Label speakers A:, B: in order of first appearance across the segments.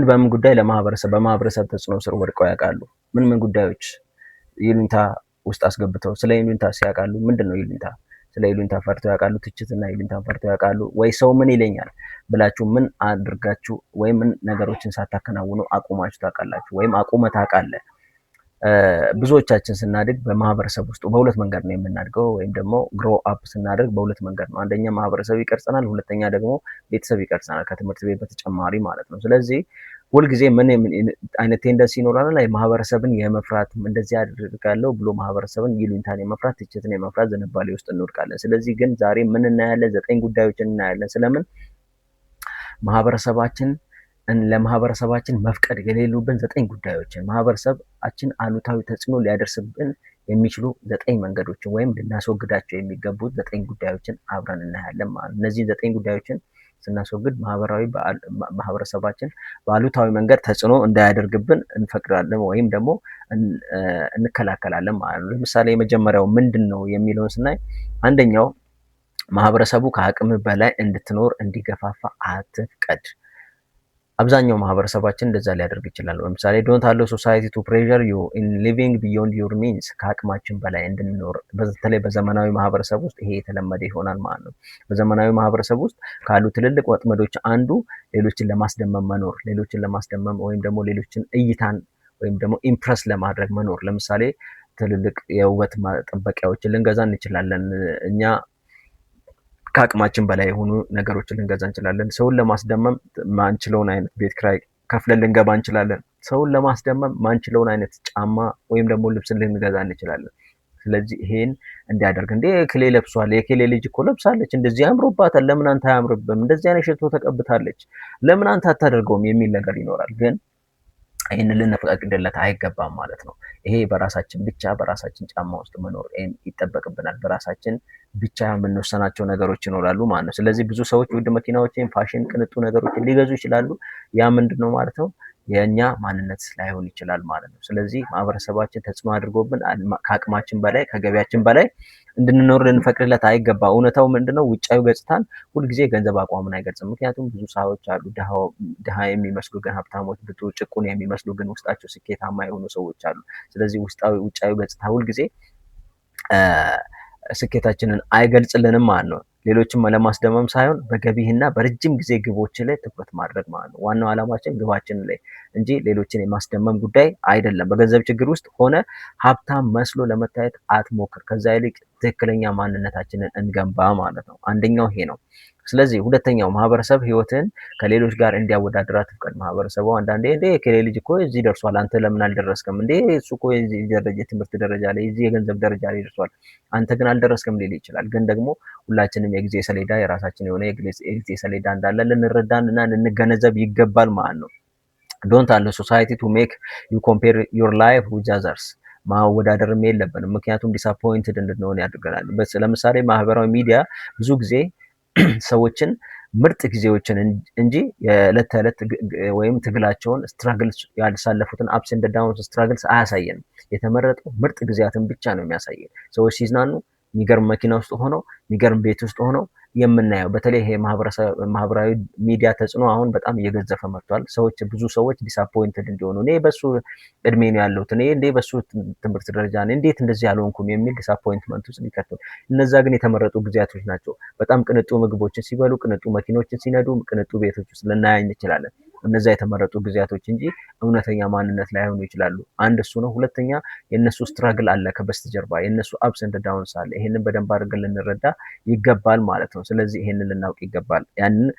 A: በምን ጉዳይ በማህበረሰብ ተጽዕኖ ስር ወድቀው ያውቃሉ? ምን ጉዳዮች ይሉኝታ ውስጥ አስገብተው ስለ ይሉኝታ ሲያውቃሉ? ምንድነው ይሉኝታ? ስለ ይሉኝታ ፈርተው ያውቃሉ? ትችትና ይሉኝታን ፈርተው ያውቃሉ ወይ? ሰው ምን ይለኛል ብላችሁ ምን አድርጋችሁ ወይም ምን ነገሮችን ሳታከናውኑ አቁማችሁ ታውቃላችሁ? ወይም አቁመህ ታውቃለህ? ብዙዎቻችን ስናድግ በማህበረሰብ ውስጥ በሁለት መንገድ ነው የምናድገው፣ ወይም ደግሞ ግሮ አፕ ስናደርግ በሁለት መንገድ ነው። አንደኛ ማህበረሰብ ይቀርጸናል፣ ሁለተኛ ደግሞ ቤተሰብ ይቀርጸናል፣ ከትምህርት ቤት በተጨማሪ ማለት ነው። ስለዚህ ሁልጊዜ ምን አይነት ቴንደንሲ ይኖራል ላይ ማህበረሰብን የመፍራት እንደዚህ አድርጋለሁ ብሎ ማህበረሰብን ይሉኝታን የመፍራት ትችትን የመፍራት ዝንባሌ ውስጥ እንወድቃለን። ስለዚህ ግን ዛሬ ምን እናያለን? 9 ጉዳዮችን እናያለን። ስለምን ለማህበረሰባችን መፍቀድ የሌሉብን 9 ጉዳዮችን ማህበረሰባችን አሉታዊ ተጽዕኖ ሊያደርስብን የሚችሉ 9 መንገዶችን ወይም ልናስወግዳቸው የሚገቡት 9 ጉዳዮችን አብረን እናያለን ማለት ነው። እነዚህ 9 ጉዳዮችን ስናስወግድ ማህበረሰባችን በአሉታዊ መንገድ ተጽዕኖ እንዳያደርግብን እንፈቅዳለን ወይም ደግሞ እንከላከላለን ማለት ነው። ለምሳሌ የመጀመሪያው ምንድን ነው የሚለውን ስናይ አንደኛው ማህበረሰቡ ከአቅም በላይ እንድትኖር እንዲገፋፋ አትፍቀድ። አብዛኛው ማህበረሰባችን እንደዛ ሊያደርግ ይችላል። ለምሳሌ ዶንት አለው ሶሳይቲ ቱ ፕሬዠር ዩ ኢን ሊቪንግ ቢዮንድ ዩር ሚንስ፣ ከአቅማችን በላይ እንድንኖር። በተለይ በዘመናዊ ማህበረሰብ ውስጥ ይሄ የተለመደ ይሆናል ማለት ነው። በዘመናዊ ማህበረሰብ ውስጥ ካሉ ትልልቅ ወጥመዶች አንዱ ሌሎችን ለማስደመም መኖር፣ ሌሎችን ለማስደመም ወይም ደግሞ ሌሎችን እይታን ወይም ደግሞ ኢምፕረስ ለማድረግ መኖር። ለምሳሌ ትልልቅ የውበት መጠበቂያዎችን ልንገዛ እንችላለን። እኛ ከአቅማችን በላይ የሆኑ ነገሮችን ልንገዛ እንችላለን። ሰውን ለማስደመም ማንችለውን አይነት ቤት ኪራይ ከፍለን ልንገባ እንችላለን። ሰውን ለማስደመም ማንችለውን አይነት ጫማ ወይም ደግሞ ልብስን ልንገዛ እንችላለን። ስለዚህ ይሄን እንዲያደርግ እንዴ የክሌ ለብሷል፣ የክሌ ልጅ እኮ ለብሳለች፣ እንደዚህ አምሮባታል፣ ለምን አንተ አያምርብም? እንደዚህ አይነት ሽቶ ተቀብታለች፣ ለምን አንተ አታደርገውም? የሚል ነገር ይኖራል። ግን ይህንን ልንፈቅድለት አይገባም ማለት ነው። ይሄ በራሳችን ብቻ በራሳችን ጫማ ውስጥ መኖር ይጠበቅብናል። በራሳችን ብቻ የምንወሰናቸው ነገሮች ይኖራሉ ማለት ነው። ስለዚህ ብዙ ሰዎች ውድ መኪናዎችን፣ ፋሽን፣ ቅንጡ ነገሮችን ሊገዙ ይችላሉ። ያ ምንድን ነው ማለት ነው? የእኛ ማንነት ላይሆን ይችላል ማለት ነው። ስለዚህ ማህበረሰባችን ተጽዕኖ አድርጎብን ከአቅማችን በላይ ከገቢያችን በላይ እንድንኖር ልንፈቅድለት አይገባ። እውነታው ምንድነው? ውጫዊ ገጽታን ሁልጊዜ ገንዘብ አቋምን አይገልጽም። ምክንያቱም ብዙ ሰዎች አሉ ድሃ የሚመስሉ ግን ሀብታሞች፣ ብቱ ጭቁን የሚመስሉ ግን ውስጣቸው ስኬታማ የሆኑ ሰዎች አሉ። ስለዚህ ውጫዊ ገጽታ ሁልጊዜ ስኬታችንን አይገልጽልንም ማለት ነው። ሌሎችም ለማስደመም ሳይሆን በገቢህና በረጅም ጊዜ ግቦች ላይ ትኩረት ማድረግ ማለት ነው። ዋናው ዓላማችን ግባችን ላይ እንጂ ሌሎችን የማስደመም ጉዳይ አይደለም። በገንዘብ ችግር ውስጥ ሆነ ሀብታም መስሎ ለመታየት አትሞክር። ከዛ ይልቅ ትክክለኛ ማንነታችንን እንገንባ ማለት ነው። አንደኛው ይሄ ነው። ስለዚህ ሁለተኛው ማህበረሰብ ህይወትን ከሌሎች ጋር እንዲያወዳድር አትፍቀድ። ማህበረሰቡ አንዳንዴ እንዴ የከሌ ልጅ እኮ እዚህ ደርሷል፣ አንተ ለምን አልደረስክም? እንዴ እሱ እኮ የዚህ የትምህርት ደረጃ ላይ የዚህ የገንዘብ ደረጃ ላይ ደርሷል፣ አንተ ግን አልደረስክም ሊል ይችላል። ግን ደግሞ ሁላችንም የጊዜ ሰሌዳ የራሳችን የሆነ የጊዜ ሰሌዳ እንዳለ ልንረዳን እና ልንገነዘብ ይገባል ማለት ነው። ዶንት አለው ሶሳይቲ ቱ ሜክ ዩ ኮምፔር ዩር ላይፍ ዊዝ አዘርስ። ማወዳደርም የለብንም፣ ምክንያቱም ዲስአፖይንትድ እንድንሆን ያደርገናል። ለምሳሌ ማህበራዊ ሚዲያ ብዙ ጊዜ ሰዎችን ምርጥ ጊዜዎችን እንጂ የዕለት ተዕለት ወይም ትግላቸውን ስትራግል ያሳለፉትን አፕስ ኤንድ ዳውንስ ስትራግልስ አያሳየንም። የተመረጠው ምርጥ ጊዜያትን ብቻ ነው የሚያሳየን። ሰዎች ሲዝናኑ የሚገርም መኪና ውስጥ ሆነው የሚገርም ቤት ውስጥ ሆነው የምናየው። በተለይ ይሄ ማህበራዊ ሚዲያ ተጽዕኖ አሁን በጣም እየገዘፈ መጥቷል። ብዙ ሰዎች ዲስአፖይንትድ እንዲሆኑ እኔ በሱ እድሜ ነው ያለሁት፣ እኔ እንዴ በሱ ትምህርት ደረጃ ነኝ፣ እንዴት እንደዚህ ያልሆንኩም የሚል ዲስአፖይንትመንት ውስጥ ሊከቱ። እነዛ ግን የተመረጡ ጊዜያቶች ናቸው። በጣም ቅንጡ ምግቦችን ሲበሉ፣ ቅንጡ መኪኖችን ሲነዱ፣ ቅንጡ ቤቶች ውስጥ ልናያይ እንችላለን። እነዛ የተመረጡ ጊዜያቶች እንጂ እውነተኛ ማንነት ላይሆኑ ይችላሉ። አንድ እሱ ነው። ሁለተኛ የእነሱ ስትራግል አለ ከበስተጀርባ፣ የእነሱ አፕስ ኤንድ ዳውንስ አለ። ይሄንን በደንብ አድርገን ልንረዳ ይገባል ማለት ነው። ስለዚህ ይሄንን ልናውቅ ይገባል። ያንን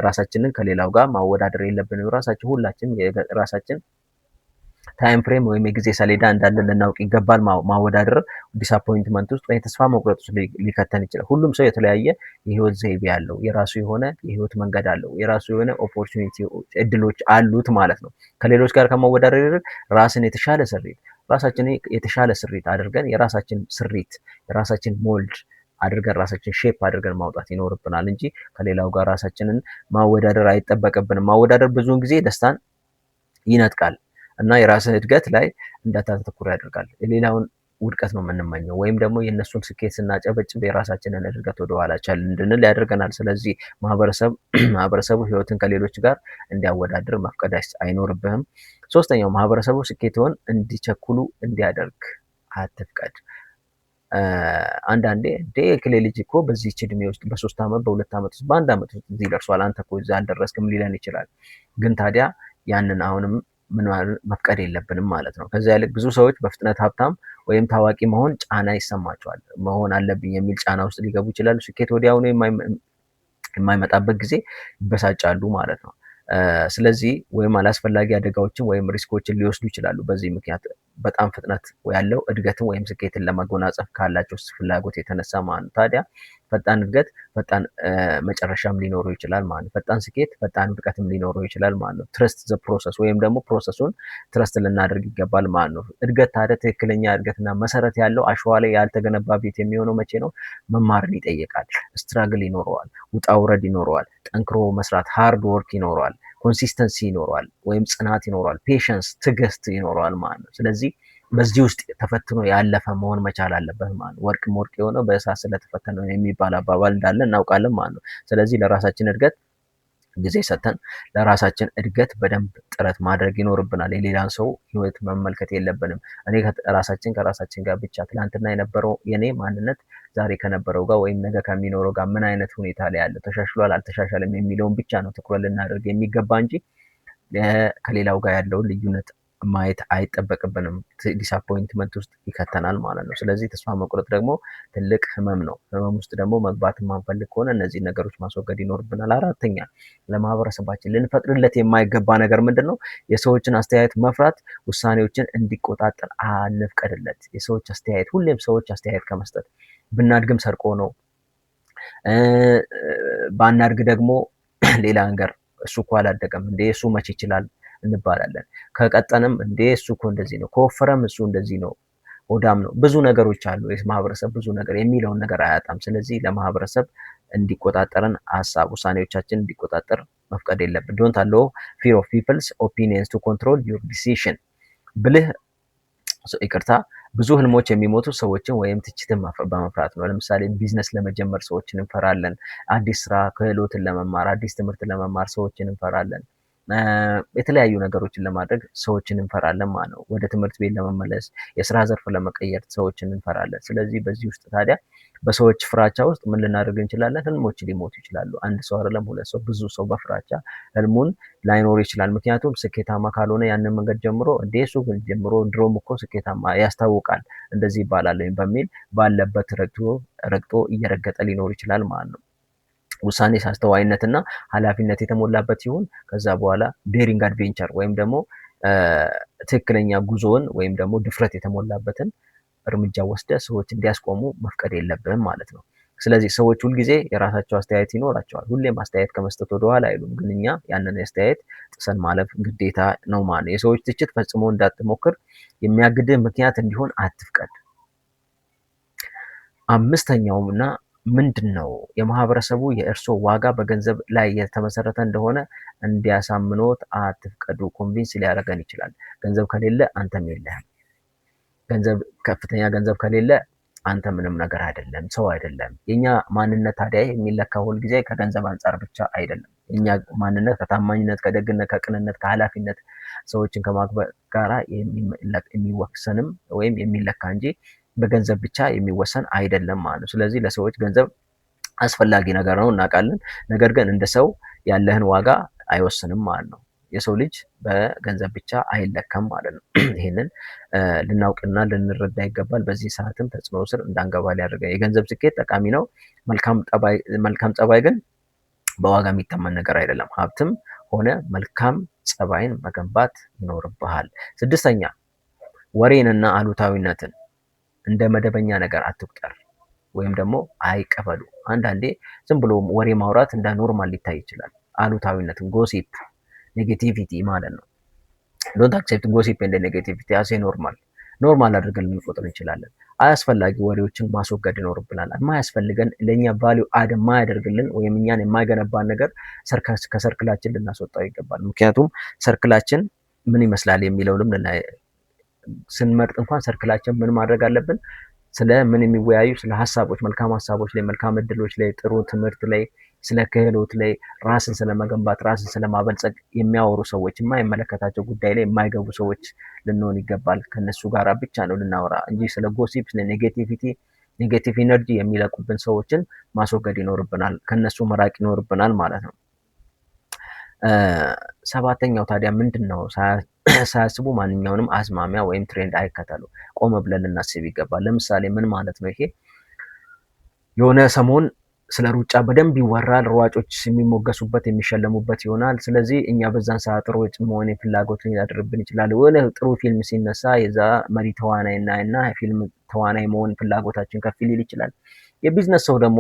A: ራሳችንን ከሌላው ጋር ማወዳደር የለብንም። ሁላችንም የራሳችን ታይም ፍሬም ወይም የጊዜ ሰሌዳ እንዳለን ልናውቅ ይገባል። ማወዳደር ዲስአፖይንትመንት ውስጥ ወይ ተስፋ መቁረጥ ውስጥ ሊከተን ይችላል። ሁሉም ሰው የተለያየ የህይወት ዘይቤ ያለው፣ የራሱ የሆነ የህይወት መንገድ አለው፣ የራሱ የሆነ ኦፖርቹኒቲ እድሎች አሉት ማለት ነው። ከሌሎች ጋር ከማወዳደር ይልቅ ራሳችንን የተሻለ ስሪት አድርገን የራሳችን ሞልድ አድርገን ራሳችን ሼፕ አድርገን ማውጣት ይኖርብናል እንጂ ከሌላው ጋር ራሳችንን ማወዳደር አይጠበቅብንም። ማወዳደር ብዙውን ጊዜ ደስታን ይነጥቃል እና የራስን እድገት ላይ እንዳታተኩር ያደርጋል። የሌላውን ውድቀት ነው የምንመኘው፣ ወይም ደግሞ የእነሱን ስኬት ስናጨበጭብ የራሳችንን እድገት ወደኋላ ቻል እንድንል ያደርገናል። ስለዚህ ማህበረሰቡ ህይወትን ከሌሎች ጋር እንዲያወዳድር መፍቀድ አይኖርብህም። ሶስተኛው ማህበረሰቡ ስኬትዎን እንዲቸኩሉ እንዲያደርግ አትፍቀድ። አንዳንዴ እከሌ ልጅ እኮ በዚህች እድሜ ውስጥ በ3 ዓመት በ2 ዓመት ውስጥ በ1 ዓመት ውስጥ እዚህ ደርሷል፣ አንተ እኮ እዛ አልደረስክም ሊለን ይችላል። ግን ታዲያ ያንን አሁንም መፍቀድ የለብንም ማለት ነው። ከዚያ ይልቅ ብዙ ሰዎች በፍጥነት ሀብታም ወይም ታዋቂ መሆን ጫና ይሰማቸዋል። መሆን አለብኝ የሚል ጫና ውስጥ ሊገቡ ይችላሉ። ስኬት ወዲያውኑ የማይመጣበት ጊዜ ይበሳጫሉ ማለት ነው። ስለዚህ ወይም አላስፈላጊ አደጋዎችን ወይም ሪስኮችን ሊወስዱ ይችላሉ። በዚህ ምክንያት በጣም ፍጥነት ያለው እድገትን ወይም ስኬትን ለማጎናጸፍ ካላቸው ፍላጎት የተነሳ ማለት ነው። ታዲያ ፈጣን እድገት ፈጣን መጨረሻም ሊኖረው ይችላል ማለት ነው። ፈጣን ስኬት ፈጣን ውድቀትም ሊኖረው ይችላል ማለት ነው። ትረስት ዘ ፕሮሰስ ወይም ደግሞ ፕሮሰሱን ትረስት ልናደርግ ይገባል ማለት ነው። እድገት ታዲያ ትክክለኛ እድገትና መሰረት ያለው አሸዋ ላይ ያልተገነባ ቤት የሚሆነው መቼ ነው? መማርን ይጠይቃል። ስትራግል ይኖረዋል፣ ውጣ ውረድ ይኖረዋል፣ ጠንክሮ መስራት ሃርድ ወርክ ይኖረዋል፣ ኮንሲስተንሲ ይኖረዋል ወይም ጽናት ይኖረዋል፣ ፔሸንስ ትዕግስት ይኖረዋል ማለት ነው። ስለዚህ በዚህ ውስጥ ተፈትኖ ያለፈ መሆን መቻል አለበት ማለት ነው። ወርቅም ወርቅ የሆነው በእሳት ስለተፈተነ ነው የሚባል አባባል እንዳለ እናውቃለን ማለት ነው። ስለዚህ ለራሳችን እድገት ጊዜ ሰጥተን ለራሳችን እድገት በደንብ ጥረት ማድረግ ይኖርብናል። የሌላን ሰው ህይወት መመልከት የለብንም። እኔ ከራሳችን ጋር ብቻ ትላንትና የነበረው የኔ ማንነት ዛሬ ከነበረው ጋር ወይም ነገ ከሚኖረው ጋር ምን አይነት ሁኔታ ላይ ያለ ተሻሽሏል አልተሻሻለም የሚለውን ብቻ ነው ትኩረት ልናደርግ የሚገባ እንጂ ከሌላው ጋር ያለውን ልዩነት ማየት አይጠበቅብንም። ዲስአፖይንትመንት ውስጥ ይከተናል ማለት ነው። ስለዚህ ተስፋ መቁረጥ ደግሞ ትልቅ ህመም ነው። ህመም ውስጥ ደግሞ መግባት የማንፈልግ ከሆነ እነዚህ ነገሮች ማስወገድ ይኖርብናል። አራተኛ ለማህበረሰባችን ልንፈቅድለት የማይገባ ነገር ምንድን ነው? የሰዎችን አስተያየት መፍራት፣ ውሳኔዎችን እንዲቆጣጠር አንፍቀድለት። የሰዎች አስተያየት ሁሌም ሰዎች አስተያየት ከመስጠት ብናድግም ሰርቆ ነው፣ ባናድግ ደግሞ ሌላ ነገር እሱ እኮ አላደገም እንዴ እሱ መቼ ይችላል እንባላለን። ከቀጠንም እንዴ እሱ እኮ እንደዚህ ነው፣ ከወፈረም እሱ እንደዚህ ነው፣ ሆዳም ነው። ብዙ ነገሮች አሉ። ማህበረሰብ ብዙ ነገር የሚለውን ነገር አያጣም። ስለዚህ ለማህበረሰብ እንዲቆጣጠረን ሀሳብ ውሳኔዎቻችን እንዲቆጣጠር መፍቀድ የለብን። ዶንት አሎው ፊር ኦፍ ፒፕልስ ኦፒኒየንስ ቱ ኮንትሮል ዩር ዲሲሽን። ብዙ ህልሞች የሚሞቱ ሰዎችን ወይም ትችትን በመፍራት ነው። ለምሳሌ ቢዝነስ ለመጀመር ሰዎችን እንፈራለን። አዲስ ስራ ክህሎትን ለመማር አዲስ ትምህርት ለመማር ሰዎችን እንፈራለን። የተለያዩ ነገሮችን ለማድረግ ሰዎችን እንፈራለን ማለት ነው። ወደ ትምህርት ቤት ለመመለስ የስራ ዘርፍ ለመቀየር ሰዎችን እንፈራለን። ስለዚህ በዚህ ውስጥ ታዲያ በሰዎች ፍራቻ ውስጥ ምን ልናደርግ እንችላለን? ህልሞች ሊሞቱ ይችላሉ። አንድ ሰው አይደለም ሁለት ሰው፣ ብዙ ሰው በፍራቻ ህልሙን ላይኖር ይችላል። ምክንያቱም ስኬታማ ካልሆነ ያንን መንገድ ጀምሮ እንዴ እሱ ግን ጀምሮ ድሮም እኮ ስኬታማ ያስታውቃል እንደዚህ ይባላል በሚል ባለበት ረግጦ እየረገጠ ሊኖር ይችላል ማለት ነው። ውሳኔ አስተዋይነትና ኃላፊነት የተሞላበት ሲሆን ከዛ በኋላ ዴሪንግ አድቬንቸር ወይም ደግሞ ትክክለኛ ጉዞውን ወይም ደግሞ ድፍረት የተሞላበትን እርምጃ ወስደ ሰዎች እንዲያስቆሙ መፍቀድ የለብህም ማለት ነው። ስለዚህ ሰዎች ሁልጊዜ የራሳቸው አስተያየት ይኖራቸዋል። ሁሌም አስተያየት ከመስጠት ወደኋላ አይሉም። ግን እኛ ያንን አስተያየት ጥሰን ማለፍ ግዴታ ነው ማለት ነው። የሰዎች ትችት ፈጽሞ እንዳትሞክር የሚያግድህ ምክንያት እንዲሆን አትፍቀድ። አምስተኛውና ምንድን ነው? የማህበረሰቡ የእርስዎ ዋጋ በገንዘብ ላይ የተመሰረተ እንደሆነ እንዲያሳምኖት አትፍቀዱ። ኮንቪንስ ሊያደርገን ይችላል። ገንዘብ ከሌለ አንተም የለህም። ከፍተኛ ገንዘብ ከሌለ አንተ ምንም ነገር አይደለም፣ ሰው አይደለም። የኛ ማንነት ታዲያ የሚለካ ሁል ጊዜ ከገንዘብ አንጻር ብቻ አይደለም። የኛ ማንነት ከታማኝነት፣ ከደግነት፣ ከቅንነት፣ ከኃላፊነት ሰዎችን ከማክበር ጋራ የሚወሰንም ወይም የሚለካ እንጂ በገንዘብ ብቻ የሚወሰን አይደለም ማለት ነው። ስለዚህ ለሰዎች ገንዘብ አስፈላጊ ነገር ነው እናውቃለን። ነገር ግን እንደ ሰው ያለህን ዋጋ አይወስንም ማለት ነው። የሰው ልጅ በገንዘብ ብቻ አይለካም ማለት ነው። ይህንን ልናውቅና ልንረዳ ይገባል። በዚህ ሰዓትም ተጽዕኖ ስር እንዳንገባ ሊያደርገን የገንዘብ ስኬት ጠቃሚ ነው። መልካም ጸባይ ግን በዋጋ የሚተመን ነገር አይደለም። ሀብትም ሆነ መልካም ጸባይን መገንባት ይኖርብሃል። ስድስተኛ ወሬንና አሉታዊነትን እንደ መደበኛ ነገር አትቁጠር ወይም ደግሞ አይቀበሉ። አንዳንዴ ዝም ብሎ ወሬ ማውራት እንደ ኖርማል ሊታይ ይችላል። አሉታዊነትን ጎሲፕ ኔጌቲቪቲ ማለት ነው። ዶንት አክሴፕት ጎሲፕ እንደ ኔጌቲቪቲ አሴ ኖርማል አድርገን ልንቆጥር እንችላለን። አያስፈላጊ ወሬዎችን ማስወገድ ይኖርብናል። የማያስፈልገን ለእኛ ቫሊዩ አድ የማያደርግልን ወይም እኛን የማይገነባን ነገር ከሰርክላችን ልናስወጣው ይገባል። ምክንያቱም ሰርክላችን ምን ይመስላል የሚለውንም ስንመርጥ እንኳን ሰርክላችን ምን ማድረግ አለብን? ስለ ምን የሚወያዩ ስለ ሀሳቦች፣ መልካም ሀሳቦች ላይ፣ መልካም እድሎች ላይ፣ ጥሩ ትምህርት ላይ፣ ስለ ክህሎት ላይ፣ ራስን ስለመገንባት፣ ራስን ስለማበልጸግ የሚያወሩ ሰዎች፣ የማይመለከታቸው ጉዳይ ላይ የማይገቡ ሰዎች ልንሆን ይገባል። ከነሱ ጋር ብቻ ነው ልናወራ እንጂ ስለ ጎሲፕ፣ ስለ ኔጌቲቪቲ፣ ኔጌቲቭ ኢነርጂ የሚለቁብን ሰዎችን ማስወገድ ይኖርብናል። ከነሱ መራቅ ይኖርብናል ማለት ነው። ሰባተኛው ታዲያ ምንድን ነው? ሳያስቡ ማንኛውንም አዝማሚያ ወይም ትሬንድ አይከተሉ። ቆም ብለን ልናስብ ይገባል። ለምሳሌ ምን ማለት ነው ይሄ? የሆነ ሰሞን ስለ ሩጫ በደንብ ይወራል። ሯጮች የሚሞገሱበት የሚሸለሙበት ይሆናል። ስለዚህ እኛ በዛን ሰዓት ሯጭ መሆን ፍላጎት ሊያድርብን ይችላል። የሆነ ጥሩ ፊልም ሲነሳ የዛ መሪ ተዋናይ እና የፊልም ተዋናይ መሆን ፍላጎታችን ከፍ ሊል ይችላል። የቢዝነስ ሰው ደግሞ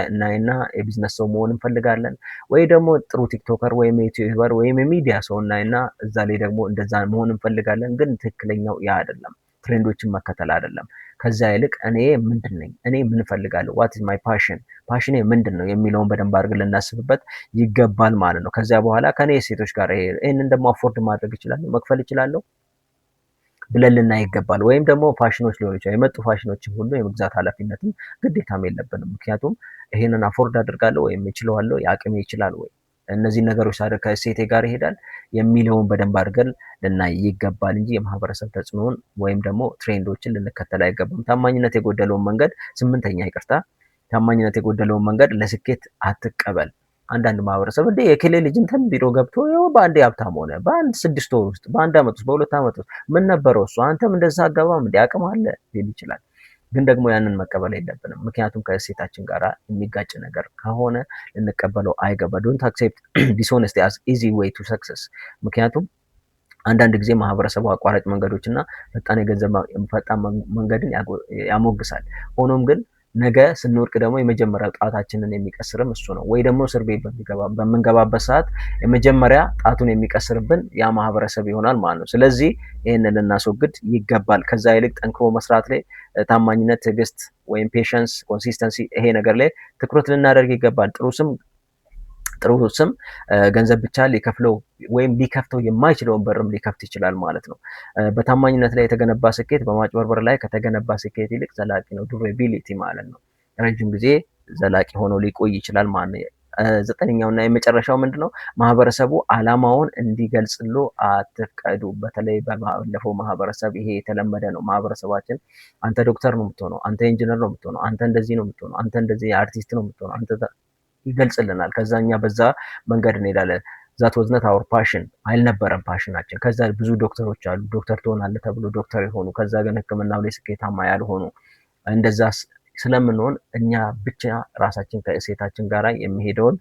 A: እናይና የቢዝነስ ሰው መሆን እንፈልጋለን። ወይ ደግሞ ጥሩ ቲክቶከር ወይም ዩቲዩበር ወይም የሚዲያ ሰው እናይና እዛ ላይ ደግሞ እንደዛ መሆን እንፈልጋለን። ግን ትክክለኛው ያ አይደለም። ትሬንዶችን መከተል አይደለም። ከዛ ይልቅ እኔ ምንድን ነኝ? እኔ ምን እፈልጋለሁ? ዋት ኢዝ ማይ ፓሽኔ ምንድን ነው የሚለውን በደንብ አድርገን ልናስብበት ይገባል ማለት ነው። ከዚያ በኋላ ከኔ ሴቶች ጋር ይሄንን ደግሞ አፎርድ ማድረግ እችላለሁ፣ መክፈል እችላለሁ ብለን ልናይ ይገባል። ወይም ደግሞ ፋሽኖች ሊሆኑ ይችላል። የመጡ ፋሽኖችን ሁሉ የመግዛት ኃላፊነትም ግዴታም የለብንም። ምክንያቱም ይሄንን አፎርድ አድርጋለሁ ወይም እችለዋለሁ፣ የአቅሜ ይችላል ወይ እነዚህ ነገሮች ሳደርግ ከእሴቴ ጋር ይሄዳል የሚለውን በደንብ አድርገን ልናይ ይገባል እንጂ የማህበረሰብ ተጽዕኖን ወይም ደግሞ ትሬንዶችን ልንከተል አይገባም። ታማኝነት የጎደለውን መንገድ ታማኝነት የጎደለውን መንገድ ለስኬት አትቀበል። አንዳንድ ማህበረሰብ እንደ የክሌ ልጅ እንትን ቢሮ ገብቶ ያው በአንድ ሀብታም ሆነ፣ በአንድ 6 ወር ውስጥ፣ በአንድ ዓመት ውስጥ፣ በ2 ዓመት ውስጥ ምን ነበረው እሱ? አንተም እንደዛ አገባም እንደ አቅም አለ ሊል ይችላል። ግን ደግሞ ያንን መቀበል የለብንም። ምክንያቱም ከእሴታችን ጋር የሚጋጭ ነገር ከሆነ ልንቀበለው አይገባ። ዶንት አክሴፕት ዲስሆነስቲ አስ ኢዚ ዌይ ቱ ሰክሰስ። ምክንያቱም አንዳንድ ጊዜ ማህበረሰቡ አቋራጭ መንገዶች እና ፈጣን የገንዘብ መንገድን ያሞግሳል። ሆኖም ግን ነገ ስንወድቅ ደግሞ የመጀመሪያ ጣታችንን የሚቀስርም እሱ ነው። ወይ ደግሞ እስር ቤት በምንገባበት ሰዓት የመጀመሪያ ጣቱን የሚቀስርብን ያ ማህበረሰብ ይሆናል ማለት ነው። ስለዚህ ይህንን ልናስወግድ ይገባል። ከዛ ይልቅ ጠንክሮ መስራት ላይ ታማኝነት፣ ትዕግስት ወይም ፔሸንስ፣ ኮንሲስተንሲ ይሄ ነገር ላይ ትኩረት ልናደርግ ይገባል። ጥሩ ስም ገንዘብ ብቻ ሊከፍለው ወይም ሊከፍተው የማይችለውን በርም ሊከፍት ይችላል ማለት ነው። በታማኝነት ላይ የተገነባ ስኬት በማጭበርበር ላይ ከተገነባ ስኬት ይልቅ ዘላቂ ነው። ዱሬቢሊቲ ማለት ነው። ረጅም ጊዜ ዘላቂ ሆኖ ሊቆይ ይችላል ማለት ነው። 9ኛውና የመጨረሻው ምንድነው? ማህበረሰቡ አላማውን እንዲገልጽሎ አትፍቀዱ። በተለይ ባለፈው ማህበረሰብ ይሄ የተለመደ ነው። ማህበረሰባችን አንተ ዶክተር ነው የምትሆነው፣ አንተ ኢንጂነር ነው የምትሆነው፣ አንተ እንደዚህ ነው የምትሆነው፣ አንተ እንደዚህ አርቲስት ነው የምትሆነው፣ አንተ ይገልጽልናል። ከዛኛ በዛ መንገድ እንሄዳለን። ዛት ወዝነት አወር ፓሽን አልነበረም ፓሽናችን። ከዛ ብዙ ዶክተሮች አሉ፣ ዶክተር ትሆናለህ ተብሎ ዶክተር የሆኑ ከዛ ግን ሕክምናው ላይ ስኬታማ ያልሆኑ እንደዛ ስለምንሆን እኛ ብቻ ራሳችን ከእሴታችን ጋር የሚሄደውን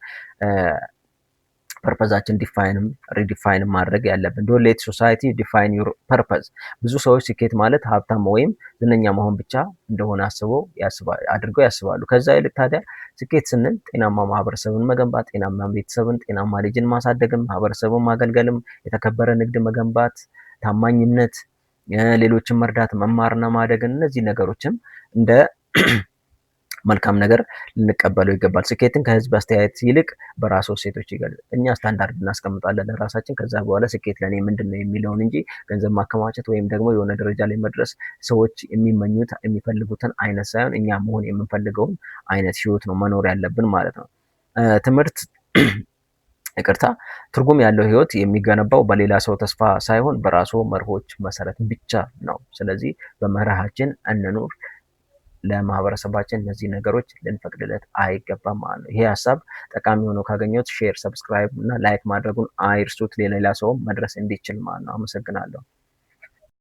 A: ፐርፐዛችን ሪዲፋይንም ማድረግ ያለብን። ዶንት ሌት ሶሳይቲ ዲፋይን ዩር ፐርፐዝ። ብዙ ሰዎች ስኬት ማለት ሀብታም ወይም ዝነኛ መሆን ብቻ እንደሆነ አድርገው ያስባሉ። ከዛ ይልቅ ታዲያ ስኬት ስንል ጤናማ ማህበረሰብን መገንባት፣ ጤናማ ቤተሰብን፣ ጤናማ ልጅን ማሳደግም፣ ማህበረሰቡን ማገልገልም፣ የተከበረ ንግድ መገንባት፣ ታማኝነት፣ ሌሎችን መርዳት፣ መማርና ማደግን እነዚህ ነገሮችም እንደ መልካም ነገር ልንቀበለው ይገባል። ስኬትን ከህዝብ አስተያየት ይልቅ በራሱ እሴቶች ይገልጽ። እኛ ስታንዳርድ እናስቀምጣለን ለራሳችን። ከዛ በኋላ ስኬት ለእኔ ምንድን ነው የሚለውን እንጂ ገንዘብ ማከማቸት ወይም ደግሞ የሆነ ደረጃ ላይ መድረስ ሰዎች የሚፈልጉትን አይነት ሳይሆን እኛ መሆን የምንፈልገውን አይነት ህይወት ነው መኖር ያለብን ማለት ነው። ትርጉም ያለው ህይወት የሚገነባው በሌላ ሰው ተስፋ ሳይሆን በራሱ መርሆች መሰረት ብቻ ነው። ስለዚህ በመርሃችን እንኑር። ለማህበረሰባችን እነዚህ ነገሮች ልንፈቅድለት አይገባም ማለት ነው። ይሄ ሀሳብ ጠቃሚ ሆኖ ካገኘሁት ሼር፣ ሰብስክራይብ እና ላይክ ማድረጉን አይርሱት፣ ለሌላ ሰውም መድረስ እንዲችል ማለት ነው። አመሰግናለሁ።